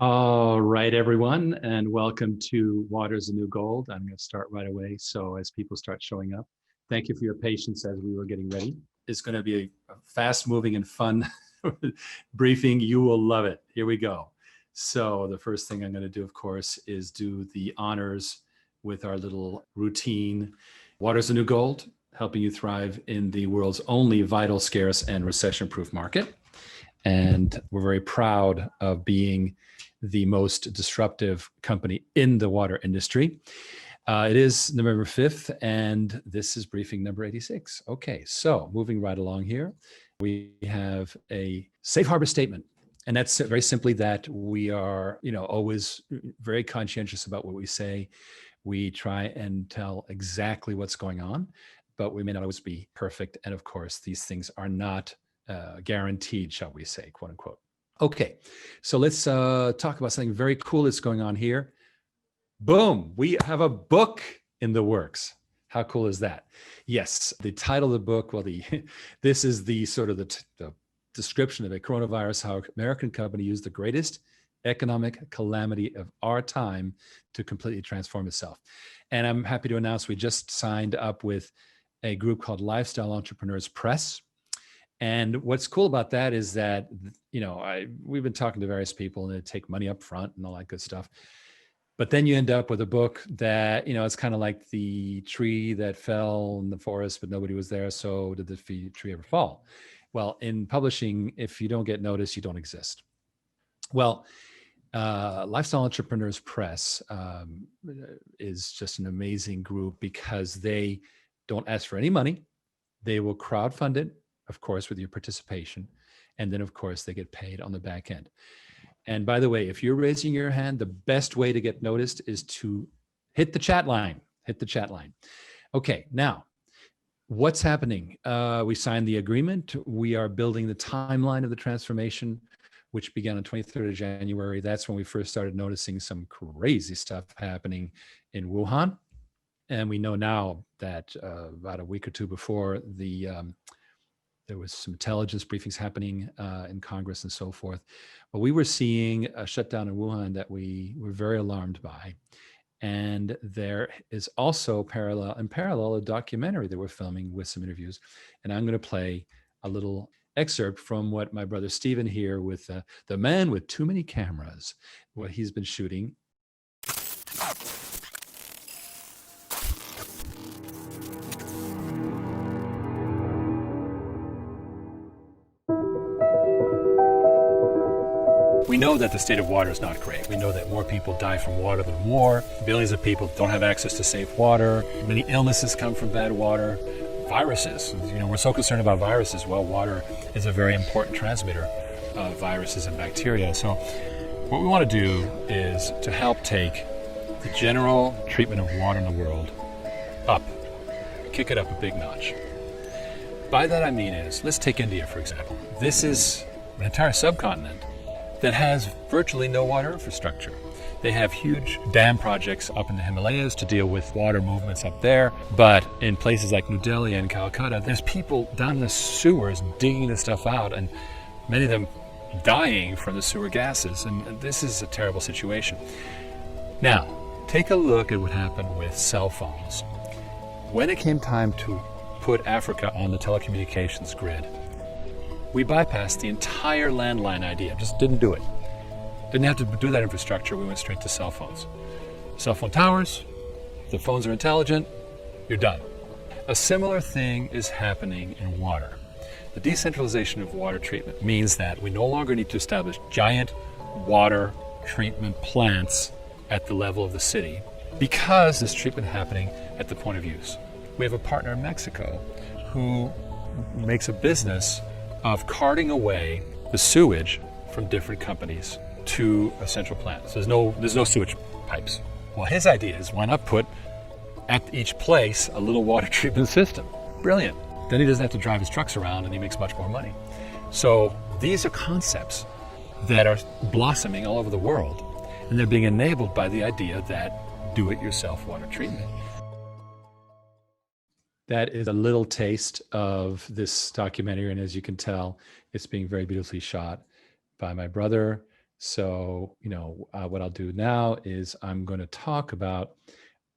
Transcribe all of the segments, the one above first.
All right, everyone, and welcome to Water's the New Gold. I'm going to start right away. So as people start showing up, thank you for your patience as we were getting ready. It's going to be a fast-moving and fun briefing. You will love it. Here we go. So the first thing I'm going to do, of course, is do the honors with our little routine. Water's the New Gold, helping you thrive in the world's only vital, scarce, and recession-proof market. And we're very proud of being the most disruptive company in the water industry. It is November 5th, and this is briefing number 86. Okay, so moving right along here, we have a safe harbor statement. And that's very simply that we are, always very conscientious about what we say. We try and tell exactly what's going on, but we may not always be perfect. And of course, these things are not guaranteed, shall we say, quote unquote. Okay, so let's talk about something very cool that's going on here. Boom, we have a book in the works. How cool is that? Yes, the title of the book, well, this is the sort of the description of a coronavirus, how American company used the greatest economic calamity of our time to completely transform itself. And I'm happy to announce we just signed up with a group called Lifestyle Entrepreneurs Press. And what's cool about that is that, we've been talking to various people and they take money up front and all that good stuff. But then you end up with a book that, it's kind of like the tree that fell in the forest, but nobody was there. So did the tree ever fall? Well, in publishing, if you don't get noticed, you don't exist. Well, Lifestyle Entrepreneurs Press is just an amazing group because they don't ask for any money. They will crowdfund it, of course, with your participation. And then, of course, they get paid on the back end. And by the way, if you're raising your hand, the best way to get noticed is to hit the chat line. Hit the chat line. Okay, now, what's happening? We signed the agreement. We are building the timeline of the transformation, which began on 23rd of January. That's when we first started noticing some crazy stuff happening in Wuhan. And we know now that about a week or two before, there was some intelligence briefings happening in Congress and so forth. But we were seeing a shutdown in Wuhan that we were very alarmed by. And there is also in parallel, a documentary that we're filming with some interviews. And I'm going to play a little excerpt from what my brother Stephen here with the man with too many cameras, what he's been shooting. We know that the state of water is not great. We know that more people die from water than war. Billions of people don't have access to safe water. Many illnesses come from bad water. Viruses, we're so concerned about viruses. Well, water is a very important transmitter of viruses and bacteria. So what we want to do is to help take the general treatment of water in the world up, kick it up a big notch. By that I mean let's take India, for example. This is an entire subcontinent that has virtually no water infrastructure. They have huge dam projects up in the Himalayas to deal with water movements up there. But in places like New Delhi and Calcutta, there's people down in the sewers digging this stuff out, and many of them dying from the sewer gases. And this is a terrible situation. Now, take a look at what happened with cell phones. When it came time to put Africa on the telecommunications grid, we bypassed the entire landline idea, just didn't do it. Didn't have to do that infrastructure, we went straight to cell phones. Cell phone towers, the phones are intelligent, you're done. A similar thing is happening in water. The decentralization of water treatment means that we no longer need to establish giant water treatment plants at the level of the city because this treatment is happening at the point of use. We have a partner in Mexico who makes a business of carting away the sewage from different companies to a central plant. So there's no sewage pipes. Well, his idea is, why not put at each place a little water treatment system? Brilliant. Then he doesn't have to drive his trucks around and he makes much more money. So these are concepts that are blossoming all over the world, and they're being enabled by the idea that do-it-yourself water treatment. That is a little taste of this documentary, and as you can tell, it's being very beautifully shot by my brother So, what I'll do now is I'm going to talk about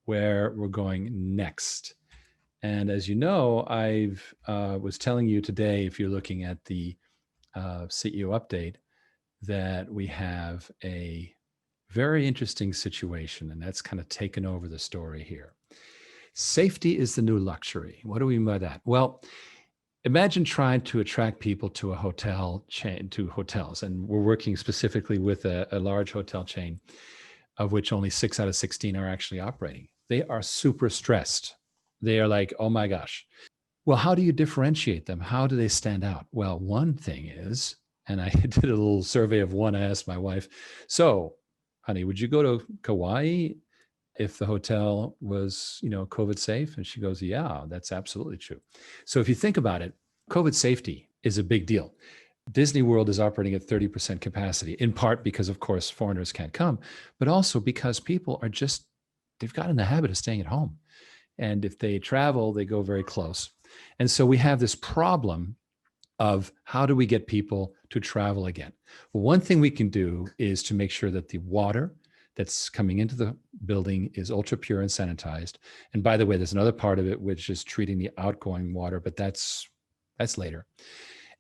where we're going next. And as you know, I've was telling you today, if you're looking at the CEO update, that we have a very interesting situation, and that's kind of taken over the story here. Safety is the new luxury. What do we mean by that? Well, imagine trying to attract people to a hotel chain, to hotels, and we're working specifically with a large hotel chain, of which only 6 out of 16 are actually operating. They are super stressed. They are like, oh my gosh. Well, how do you differentiate them? How do they stand out? Well, one thing is, and I did a little survey of one. I asked my wife, so, honey, would you go to Kauai if the hotel was, COVID safe? And she goes, yeah, that's absolutely true. So if you think about it, COVID safety is a big deal. Disney World is operating at 30% capacity, in part because, of course, foreigners can't come, but also because people are just, they've got in the habit of staying at home. And if they travel, they go very close. And so we have this problem of how do we get people to travel again? Well, one thing we can do is to make sure that the water that's coming into the building is ultra pure and sanitized. And by the way, there's another part of it, which is treating the outgoing water, but that's later.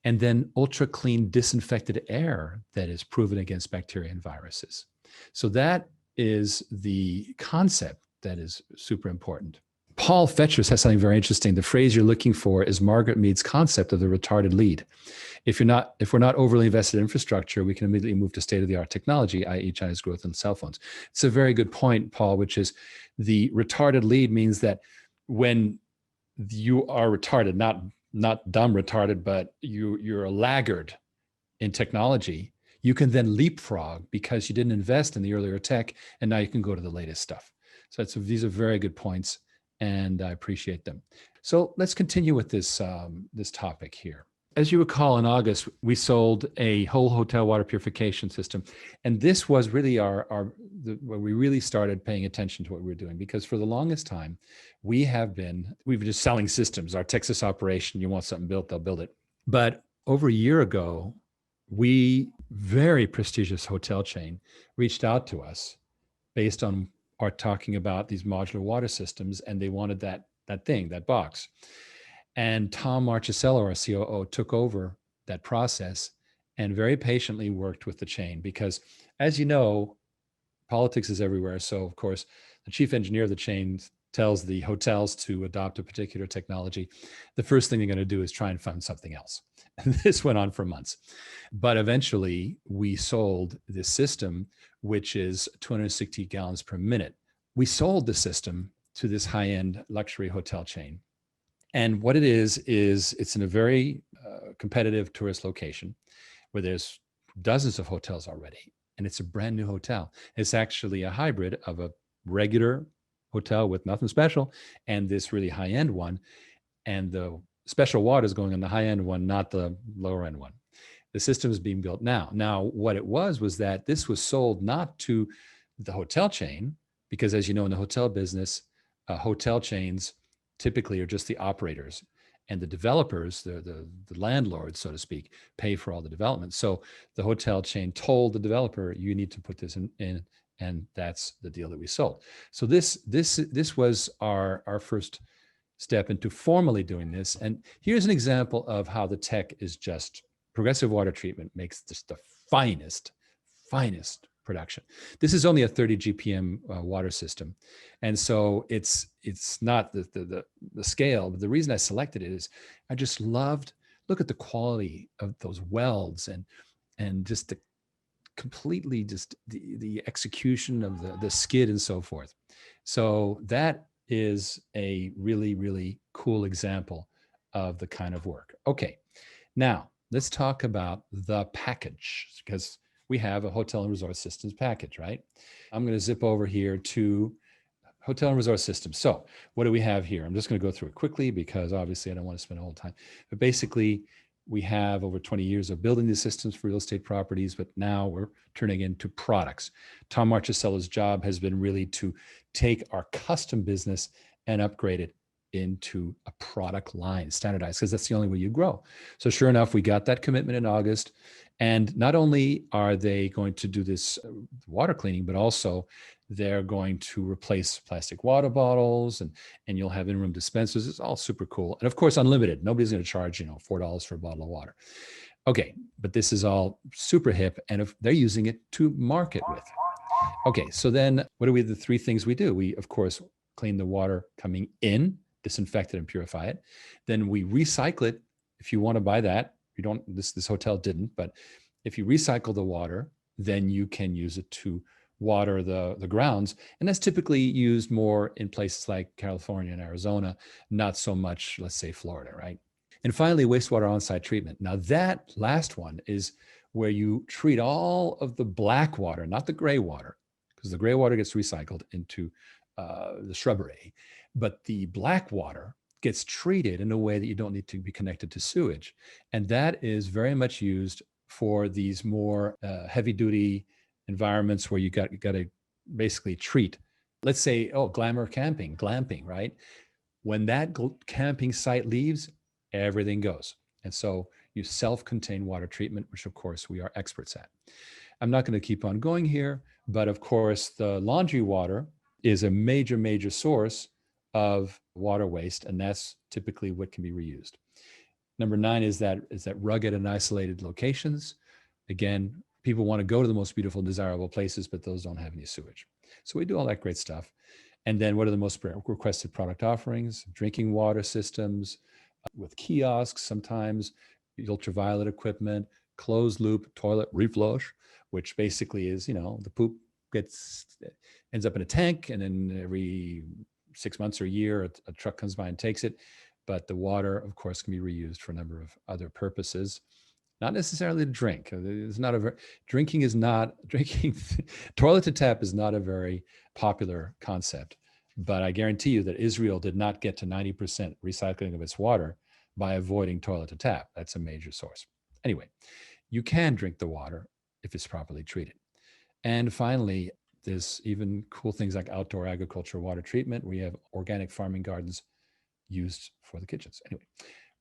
And then ultra clean disinfected air that is proven against bacteria and viruses. So that is the concept that is super important. Paul Fetcher says something very interesting. The phrase you're looking for is Margaret Mead's concept of the retarded lead. If we're not overly invested in infrastructure, we can immediately move to state-of-the-art technology, i.e. China's growth in cell phones. It's a very good point, Paul, which is the retarded lead means that when you are retarded, not dumb retarded, but you're a laggard in technology, you can then leapfrog because you didn't invest in the earlier tech, and now you can go to the latest stuff. So these are very good points, and I appreciate them. So let's continue with this topic here. As you recall, in August, we sold a whole hotel water purification system. And this was really when we really started paying attention to what we were doing, because for the longest time, we've been just selling systems. Our Texas operation, you want something built, they'll build it. But over a year ago, very prestigious hotel chain reached out to us based on our talking about these modular water systems, and they wanted that box. And Tom Marchicello, our COO, took over that process and very patiently worked with the chain because, as you know, politics is everywhere. So, of course, the chief engineer of the chain tells the hotels to adopt a particular technology. The first thing they're going to do is try and fund something else. And this went on for months. But eventually, we sold this system, which is 260 gallons per minute. We sold the system to this high-end luxury hotel chain. And what it is it's in a very competitive tourist location where there's dozens of hotels already. And it's a brand new hotel. It's actually a hybrid of a regular hotel with nothing special and this really high-end one. And the special water is going on the high-end one, not the lower-end one. The system is being built now. Now, what it was that this was sold not to the hotel chain, because as you know, in the hotel business, hotel chains typically are just the operators, and the developers, the landlords, so to speak, pay for all the development. So the hotel chain told the developer, you need to put this in, and that's the deal that we sold. So this was our first step into formally doing this. And here's an example of how the tech is just progressive water treatment makes just the finest production. This is only a 30 GPM water system. And so it's not the scale, but the reason I selected it is I just look at the quality of those welds and just the completely just the execution of the skid and so forth. So that is a really, really cool example of the kind of work. Okay, now let's talk about the package, because we have a hotel and resort systems package, right? I'm going to zip over here to hotel and resort systems. So what do we have here? I'm just going to go through it quickly because obviously I don't want to spend a whole time. But basically, we have over 20 years of building these systems for real estate properties, but now we're turning into products. Tom Marchicello's job has been really to take our custom business and upgrade it into a product line, standardized, because that's the only way you grow. So sure enough, we got that commitment in August. And not only are they going to do this water cleaning, but also they're going to replace plastic water bottles, and you'll have in-room dispensers. It's all super cool. And of course, unlimited. Nobody's going to charge, $4 for a bottle of water. Okay, but this is all super hip, and if they're using it to market with. Okay, so then what are the three things we do? We, of course, clean the water coming in, disinfect it and purify it. Then we recycle it. If you want to buy that, you don't, this hotel didn't, but if you recycle the water, then you can use it to water the grounds. And that's typically used more in places like California and Arizona, not so much, let's say, Florida, right? And finally, wastewater on-site treatment. Now that last one is where you treat all of the black water, not the gray water, because the gray water gets recycled into the shrubbery, but the black water gets treated in a way that you don't need to be connected to sewage. And that is very much used for these more heavy-duty environments where you got to basically treat, let's say, glamping, right? When that camping site leaves, everything goes. And so you self-contained water treatment, which of course we are experts at. I'm not going to keep on going here, but of course the laundry water is a major, major source of water waste, and that's typically what can be reused. Number 9 is that rugged and isolated locations. Again, people want to go to the most beautiful, desirable places, but those don't have any sewage. So we do all that great stuff. And then what are the most requested product offerings? Drinking water systems with kiosks, sometimes ultraviolet equipment, closed loop toilet reflush, which basically is, the poop ends up in a tank, and then every 6 months or a year, a truck comes by and takes it. But the water, of course, can be reused for a number of other purposes, not necessarily to drink. Drinking, toilet to tap is not a very popular concept. But I guarantee you that Israel did not get to 90% recycling of its water by avoiding toilet to tap. That's a major source. Anyway, you can drink the water if it's properly treated. And finally, there's even cool things like outdoor agriculture water treatment. We have organic farming gardens used for the kitchens. Anyway,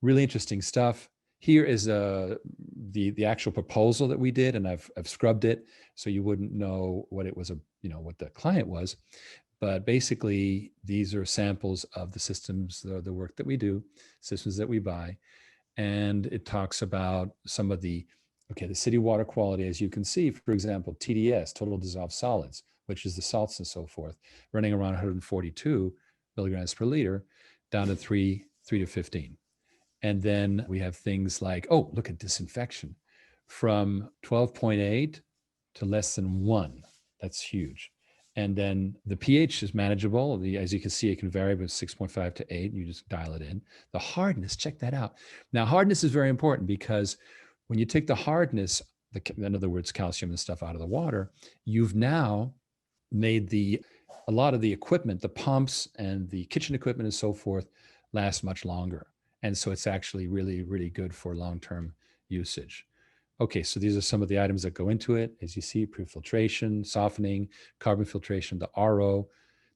really interesting stuff. Here is the actual proposal that we did, and I've scrubbed it so you wouldn't know what it was, what the client was. But basically, these are samples of the systems, the work that we do, systems that we buy. And it talks about some of the city water quality, as you can see, for example, TDS, total dissolved solids, which is the salts and so forth, running around 142 milligrams per liter, down to 3 to 15. And then we have things like, look at disinfection, from 12.8 to less than 1. That's huge. And then the pH is manageable. As you can see, it can vary from 6.5 to 8. You just dial it in. The hardness, check that out. Now, hardness is very important because when you take the hardness, in other words, calcium and stuff out of the water, you've now made a lot of the equipment, the pumps and the kitchen equipment and so forth, last much longer. And so it's actually really, really good for long-term usage. Okay, so these are some of the items that go into it. As you see, pre-filtration, softening, carbon filtration, the RO.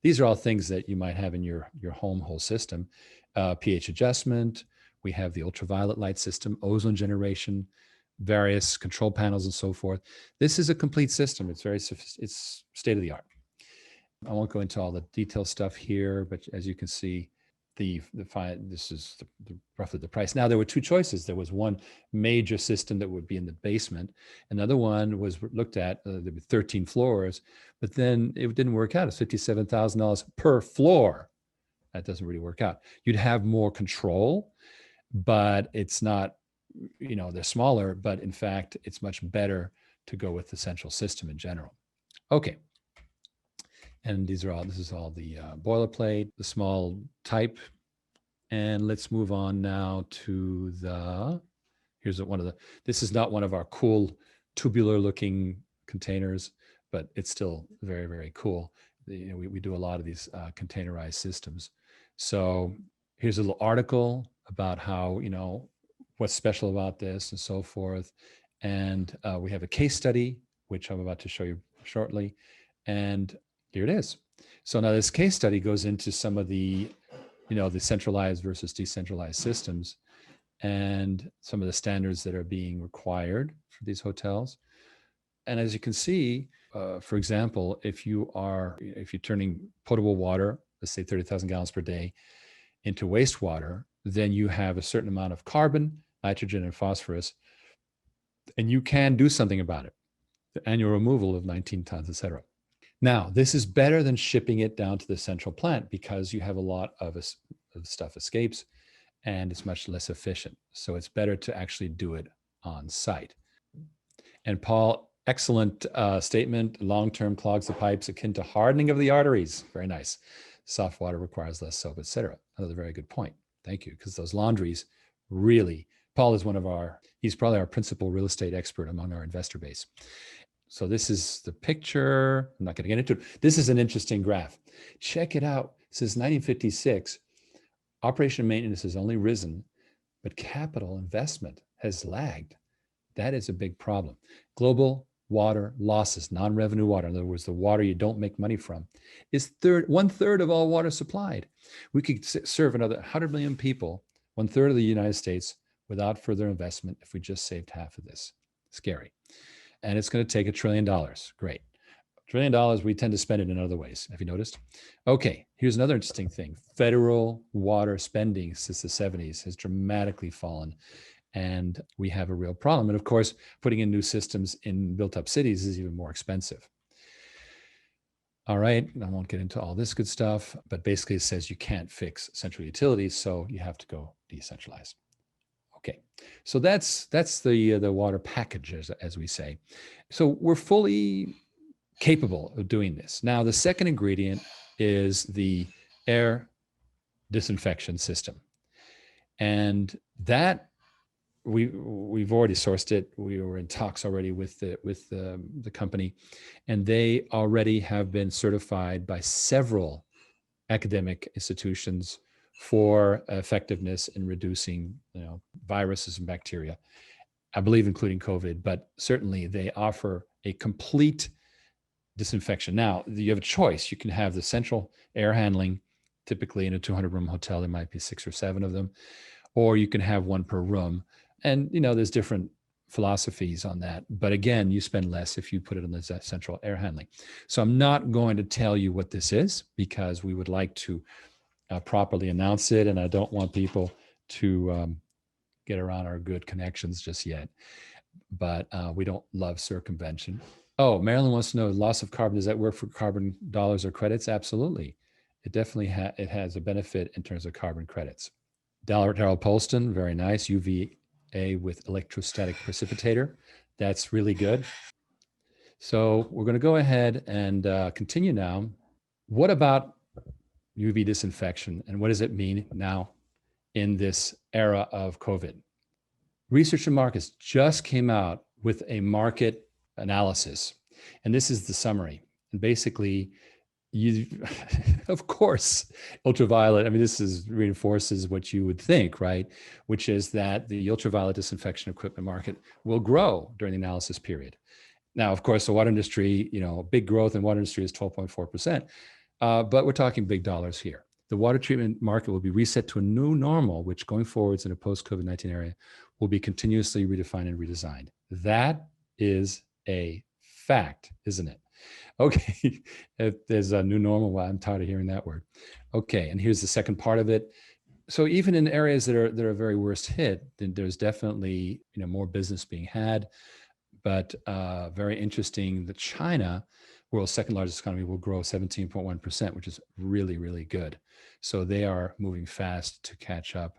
These are all things that you might have in your whole system. pH adjustment. We have the ultraviolet light system, ozone generation, various control panels and so forth. This is a complete system. It's state of the art. I won't go into all the detailed stuff here, but as you can see, this is roughly the price. Now, there were 2 choices. There was one major system that would be in the basement. Another one was looked at, there were 13 floors, but then it didn't work out. It's $57,000 per floor. That doesn't really work out. You'd have more control, but it's not, they're smaller, but in fact, it's much better to go with the central system in general. Okay. And this is all the boilerplate, the small type. And let's move on now to this is not one of our cool tubular looking containers, but it's still very, very cool. We do a lot of these containerized systems. So here's a little article about how, what's special about this and so forth. And we have a case study, which I'm about to show you shortly. And here it is. So now this case study goes into some of the the centralized versus decentralized systems and some of the standards that are being required for these hotels. And as you can see, for example, if you're turning potable water, let's say 30,000 gallons per day, into wastewater, then you have a certain amount of carbon, nitrogen, and phosphorus, and you can do something about it. The annual removal of 19 tons, et cetera. Now, this is better than shipping it down to the central plant because you have a lot of stuff escapes and it's much less efficient. So it's better to actually do it on site. And Paul, excellent statement. Long-term clogs the pipes akin to hardening of the arteries. Very nice. Soft water requires less soap, et cetera. Another very good point. Thank you. Because those laundries really, Paul is he's probably our principal real estate expert among our investor base. So this is the picture. I'm not going to get into it. This is an interesting graph. Check it out. Since 1956, operation and maintenance has only risen, but capital investment has lagged. That is a big problem. Global water losses, non-revenue water, in other words, the water you don't make money from, is 1/3 of all water supplied. We could serve another 100 million people, 1/3 of the United States, without further investment if we just saved half of this. Scary. And it's going to take $1 trillion. Great. $1 trillion, we tend to spend it in other ways. Have you noticed? Okay, here's another interesting thing. Federal water spending since the 70s has dramatically fallen. And we have a real problem. And of course, putting in new systems in built-up cities is even more expensive. All right, I won't get into all this good stuff, but basically it says you can't fix central utilities, so you have to go decentralized. Okay, so that's the water package, as we say. So we're fully capable of doing this. Now, the second ingredient is the air disinfection system. And that we've already sourced it. We were in talks already with the company, and they already have been certified by several academic institutions for effectiveness in reducing viruses and bacteria, I believe including COVID, but certainly they offer a complete disinfection. Now, you have a choice. You can have the central air handling. Typically in a 200-room hotel, there might be 6 or 7 of them, or you can have one per room. And, there's different philosophies on that. But again, you spend less if you put it on the central air handling. So I'm not going to tell you what this is because we would like to properly announce it. And I don't want people to get around our good connections just yet. But we don't love circumvention. Oh, Marilyn wants to know, loss of carbon, does that work for carbon dollars or credits? Absolutely. It definitely it has a benefit in terms of carbon credits. Darrell Polston, very nice. UVA with electrostatic precipitator. That's really good. So we're going to go ahead and continue now. What about UV disinfection and what does it mean now in this era of COVID? Research and Markets just came out with a market analysis, and this is the summary. And basically, of course, ultraviolet, this reinforces what you would think, right? Which is that the ultraviolet disinfection equipment market will grow during the analysis period. Now, of course, the water industry, big growth in water industry is 12.4%, but we're talking big dollars here. The water treatment market will be reset to a new normal, which going forwards in a post-COVID-19 era will be continuously redefined and redesigned. That is a fact, isn't it? Okay, if there's a new normal, well, I'm tired of hearing that word. Okay, and here's the second part of it. So even in areas that are very worst hit, then there's definitely more business being had. But very interesting that China, world's second largest economy, will grow 17.1%, which is really, really good. So they are moving fast to catch up.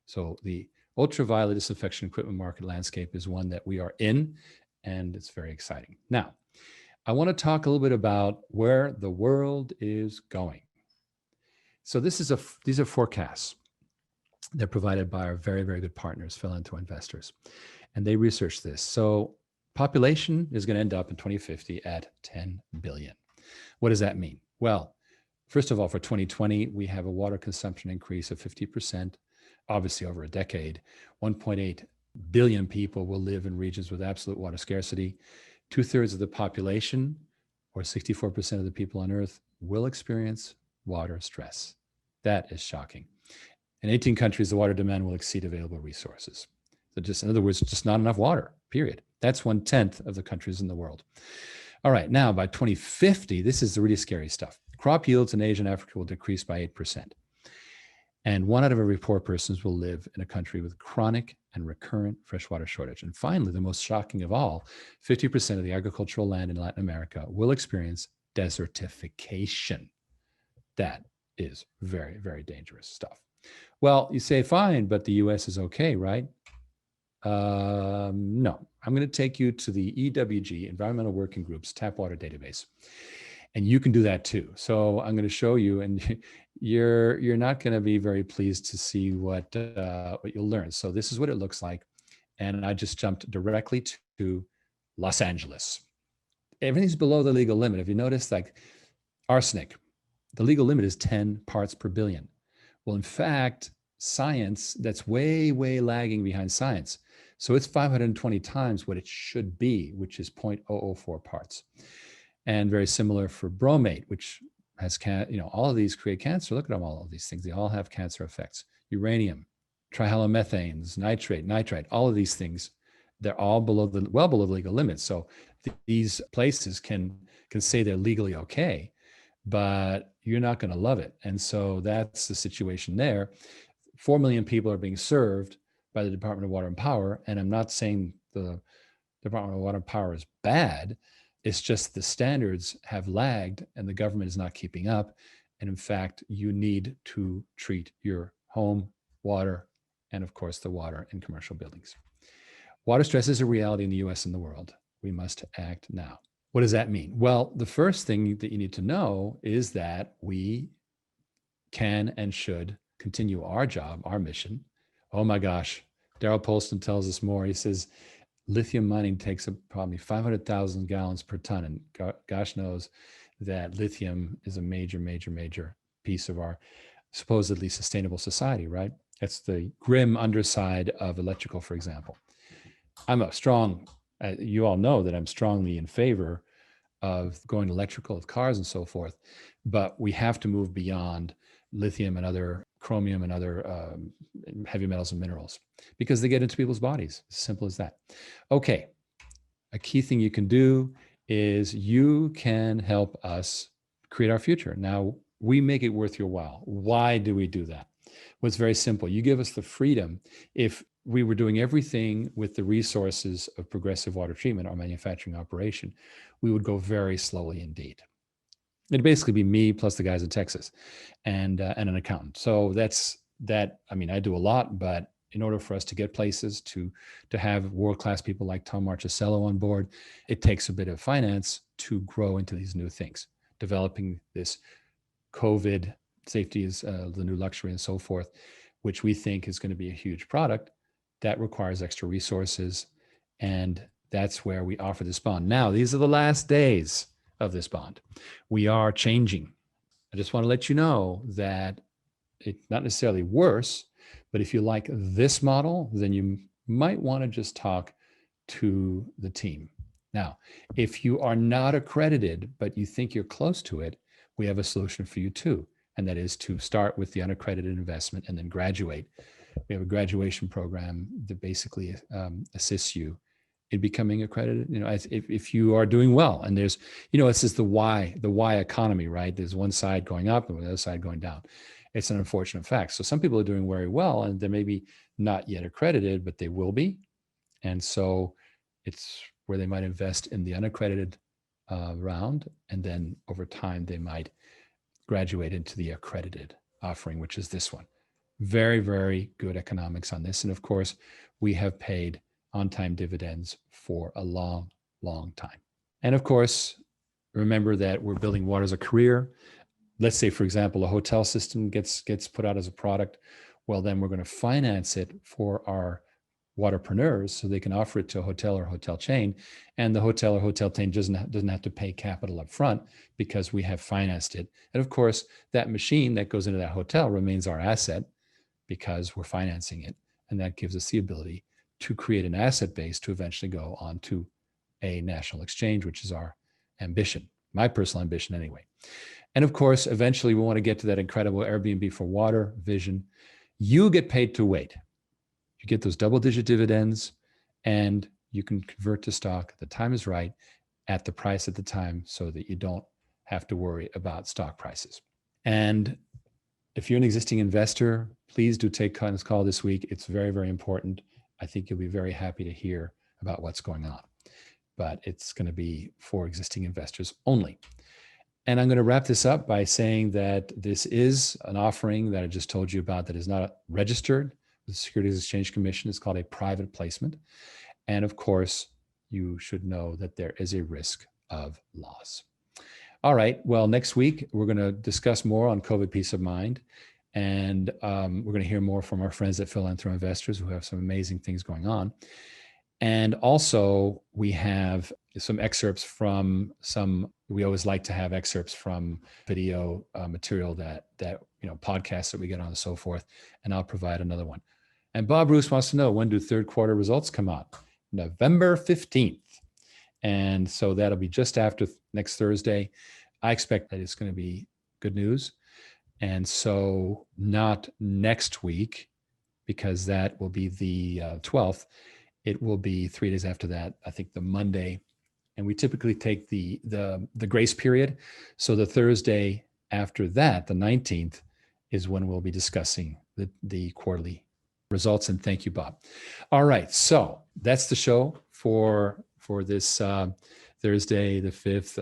So the ultraviolet disinfection equipment market landscape is one that we are in, and it's very exciting. Now, I want to talk a little bit about where the world is going. So these are forecasts. They're provided by our very, very good partners, Philanthro Investors, and they researched this. So population is going to end up in 2050 at 10 billion. What does that mean? Well, first of all, for 2020, we have a water consumption increase of 50%, obviously over a decade. 1.8 billion people will live in regions with absolute water scarcity. 2/3 of the population, or 64% of the people on Earth, will experience water stress. That is shocking. In 18 countries, the water demand will exceed available resources. So just, in other words, just not enough water, period. That's 1/10 of the countries in the world. All right, now by 2050, this is the really scary stuff. Crop yields in Asia and Africa will decrease by 8%. And 1 out of every 4 persons will live in a country with chronic and recurrent freshwater shortage. And finally, the most shocking of all, 50% of the agricultural land in Latin America will experience desertification. That is very, very dangerous stuff. Well, you say, fine, but the US is okay, right? No, I'm going to take you to the EWG, Environmental Working Group's Tap Water Database. And you can do that too. So I'm going to show you, and you're not going to be very pleased to see what you'll learn. So this is what it looks like. And I just jumped directly to Los Angeles. Everything's below the legal limit. If you notice, like arsenic, the legal limit is 10 parts per billion. Well, in fact, science, that's way, way lagging behind science. So it's 520 times what it should be, which is 0.004 parts. And very similar for bromate, which has, all of these create cancer. Look at them, all of these things. They all have cancer effects. Uranium, trihalomethanes, nitrite, all of these things, they're all well below the legal limits. So these places can say they're legally okay, but you're not going to love it. And so that's the situation there. 4 million people are being served by the Department of Water and Power. And I'm not saying the Department of Water and Power is bad. It's just the standards have lagged and the government is not keeping up. And in fact, you need to treat your home water and of course the water in commercial buildings. Water stress is a reality in the US and the world. We must act now. What does that mean? Well, the first thing that you need to know is that we can and should continue our job, our mission. Oh my gosh, Daryl Polston tells us more. He says, lithium mining takes up probably 500,000 gallons per ton. And gosh knows that lithium is a major, major, major piece of our supposedly sustainable society, right? That's the grim underside of electrical, for example. I'm a strong, you all know that I'm strongly in favor of going electrical with cars and so forth, but we have to move beyond lithium and other chromium and other heavy metals and minerals because they get into people's bodies. As simple as that. Okay, a key thing you can do is you can help us create our future. Now, we make it worth your while. Why do we do that? Well, it's very simple. You give us the freedom. If we were doing everything with the resources of Progressive Water Treatment, our manufacturing operation, we would go very slowly indeed. It'd basically be me plus the guys in Texas and an accountant. So that's that. I mean, I do a lot, but in order for us to get places, to have world-class people like Tom Marchicello on board, it takes a bit of finance to grow into these new things. Developing this COVID safety is the new luxury and so forth, which we think is going to be a huge product that requires extra resources. And that's where we offer this bond. Now, these are the last days of this bond. We are changing. I just want to let you know that it's not necessarily worse, but if you like this model, then you might want to just talk to the team. Now, if you are not accredited, but you think you're close to it, we have a solution for you too. And that is to start with the unaccredited investment and then graduate. We have a graduation program that basically assists you in becoming accredited. You know, if you are doing well, and there's, it's just the Y economy, right? There's one side going up and the other side going down. It's an unfortunate fact. So some people are doing very well and they're maybe not yet accredited, but they will be. And so it's where they might invest in the unaccredited round. And then over time, they might graduate into the accredited offering, which is this one. Very, very good economics on this. And of course, we have paid on-time dividends for a long, long time. And of course, remember that we're building water as a career. Let's say, for example, a hotel system gets put out as a product. Well, then we're going to finance it for our waterpreneurs so they can offer it to a hotel or hotel chain. And the hotel or hotel chain doesn't have to pay capital up front because we have financed it. And of course, that machine that goes into that hotel remains our asset because we're financing it. And that gives us the ability to create an asset base to eventually go onto a national exchange, which is our ambition, my personal ambition anyway. And of course, eventually we want to get to that incredible Airbnb for water vision. You get paid to wait. You get those double-digit dividends, and you can convert to stock. The time is right at the price at the time so that you don't have to worry about stock prices. And if you're an existing investor, please do take this call this week. It's very, very important. I think you'll be very happy to hear about what's going on, but it's going to be for existing investors only. And I'm going to wrap this up by saying that this is an offering that I just told you about that is not registered with the Securities Exchange Commission. It's called a private placement. And of course, you should know that there is a risk of loss. All right. Well, next week, we're going to discuss more on COVID peace of mind. And we're going to hear more from our friends at Philanthro Investors who have some amazing things going on. And also, we have some excerpts from we always like to have excerpts from video material that podcasts that we get on and so forth. And I'll provide another one. And Bob Bruce wants to know, when do third quarter results come out? November 15th. And so that'll be just after next Thursday. I expect that it's going to be good news. And so not next week, because that will be the 12th. It will be 3 days after that, I think the Monday. And we typically take the grace period. So the Thursday after that, the 19th, is when we'll be discussing the quarterly results. And thank you, Bob. All right. So that's the show for this Thursday, the 5th.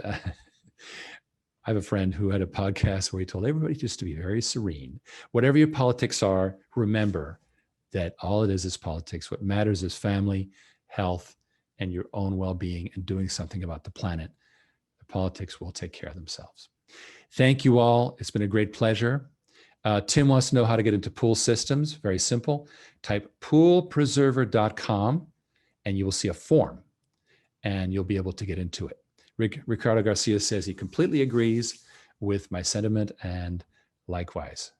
I have a friend who had a podcast where he told everybody just to be very serene. Whatever your politics are, remember that all it is politics. What matters is family, health, and your own well-being, and doing something about the planet. The politics will take care of themselves. Thank you all. It's been a great pleasure. Tim wants to know how to get into pool systems. Very simple. Type poolpreserver.com and you will see a form and you'll be able to get into it. Ricardo Garcia says he completely agrees with my sentiment, and likewise.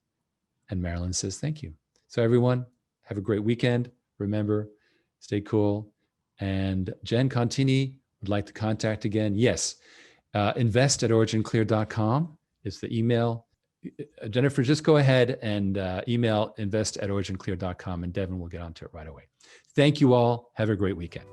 And Marilyn says, thank you. So everyone, have a great weekend. Remember, stay cool. And Jen Contini would like to contact again. Yes, invest@originclear.com is the email. Jennifer, just go ahead and email invest@originclear.com and Devin will get onto it right away. Thank you all. Have a great weekend.